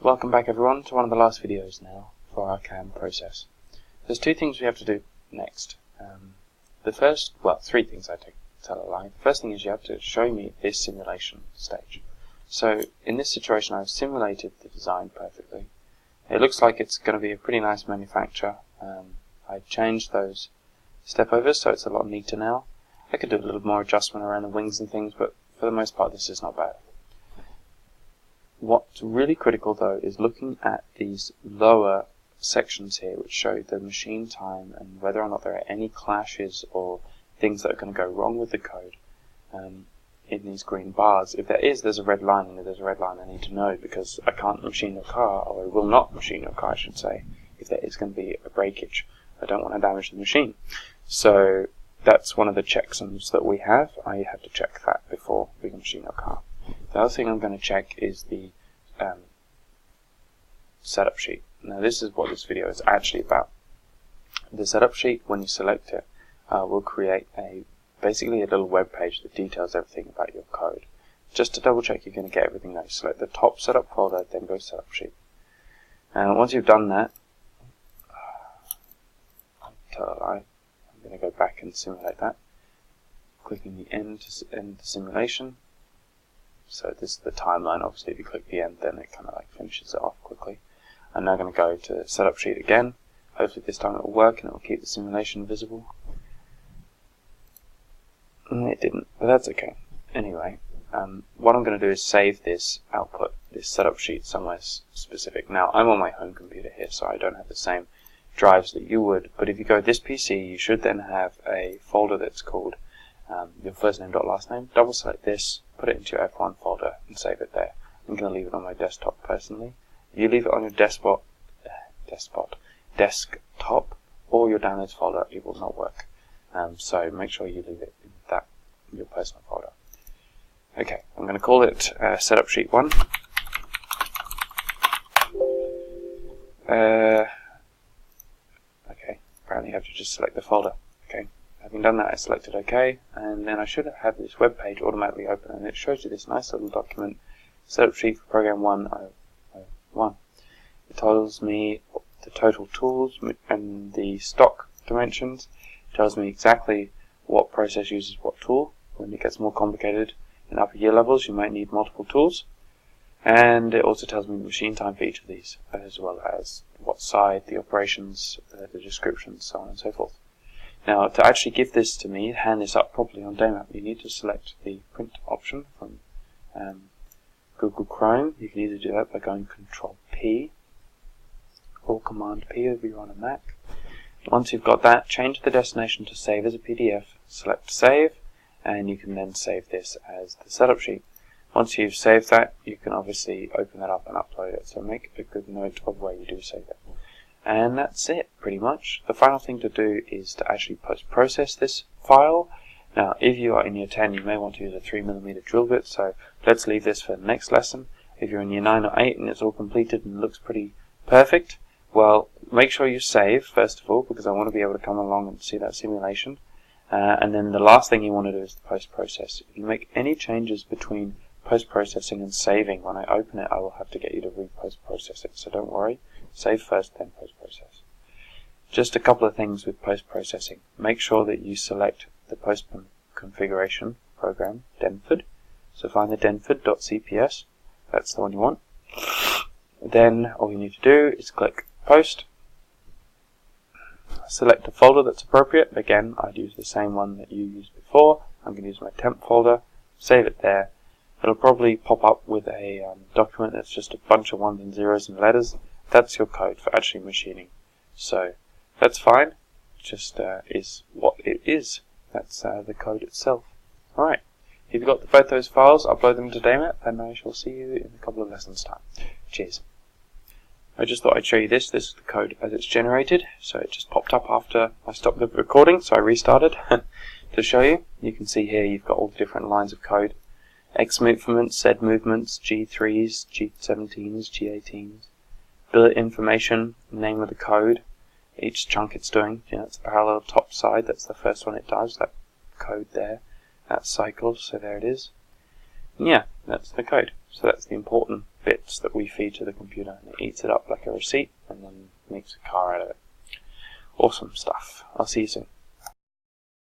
Welcome back everyone to one of the last videos now for our CAM process. There's two things we have to do next. Three things I tell a lie. The first thing is you have to show me this simulation stage. So in this situation I've simulated the design perfectly. It looks like it's going to be a pretty nice manufacture. I changed those step overs so it's a lot neater now. I could do a little more adjustment around the wings and things, but for the most part this is not bad. What's really critical though is looking at these lower sections here which show the machine time and whether or not there are any clashes or things that are going to go wrong with the code in these green bars. If there is, there's a red line, and if there's a red line I need to know, because I can't machine your car, or I will not machine your car I should say, if there is going to be a breakage. I don't want to damage the machine. So that's one of the checksums that we have. I have to check that before we can machine your car. The other thing I'm going to check is the setup sheet. Now this is what this video is actually about. The setup sheet, when you select it, will create basically a little web page that details everything about your code. Just to double check you're going to get everything there, select the top setup folder, then go setup sheet. And once you've done that, I'm going to go back and simulate that. Clicking the end to end the simulation. So this is the timeline. Obviously if you click the end then it kind of like finishes it off quickly. I'm now going to go to setup sheet again. Hopefully this time it will work and it will keep the simulation visible. It didn't, but that's okay. Anyway, what I'm going to do is save this output, this setup sheet, somewhere specific. Now I'm on my home computer here, so I don't have the same drives that you would, but if you go this PC you should then have a folder that's called your first name dot last name. Double select this, put it into your F1 folder and save it there. I'm going to leave it on my desktop personally. If you leave it on your desktop or your downloads folder, it will not work. So make sure you leave it in your personal folder. Okay, I'm going to call it setup sheet 1. Okay, apparently you have to just select the folder. Okay, having done that I selected OK, and then I should have this web page automatically open, and it shows you this nice little document, setup sheet for program 101. It tells me the total tools and the stock dimensions. It tells me exactly what process uses what tool. When it gets more complicated in upper year levels you might need multiple tools. And it also tells me the machine time for each of these, as well as what side, the operations, the descriptions, so on and so forth. Now to actually give this to me, hand this up properly on Daemap, you need to select the print option from Google Chrome. You can either do that by going Control P or Command P if you're on a Mac. Once you've got that, change the destination to save as a PDF, select save, and you can then save this as the setup sheet. Once you've saved that, you can obviously open that up and upload it, so make a good note of where you do save it. And that's it, pretty much. The final thing to do is to actually post-process this file. Now, if you are in year 10, you may want to use a 3mm drill bit, so let's leave this for the next lesson. If you're in year 9 or 8 and it's all completed and looks pretty perfect, well, make sure you save, first of all, because I want to be able to come along and see that simulation. And then the last thing you want to do is the post-process. If you make any changes between post-processing and saving, when I open it I will have to get you to re-post-process it, so don't worry. Save first, then post-process. Just a couple of things with post-processing. Make sure that you select the post-configuration program, Denford. So find the denford.cps, that's the one you want. Then all you need to do is click Post. Select a folder that's appropriate. Again, I'd use the same one that you used before. I'm going to use my temp folder. Save it there. It'll probably pop up with a document that's just a bunch of ones and zeros and letters. That's your code for actually machining. So that's fine. Just is what it is. That's the code itself. Alright. If you've got both those files, upload them to Daemap, and I shall see you in a couple of lessons time. Cheers. I just thought I'd show you this. This is the code as it's generated. So it just popped up after I stopped the recording, so I restarted to show you. You can see here you've got all the different lines of code. X movements, Z movements, G3s, G17s, G18s. Billet information, name of the code, each chunk it's doing. That's the parallel top side, that's the first one it does, that code there. That's cycled, so there it is. Yeah, that's the code. So that's the important bits that we feed to the computer, and it eats it up like a receipt and then makes a car out of it. Awesome stuff. I'll see you soon.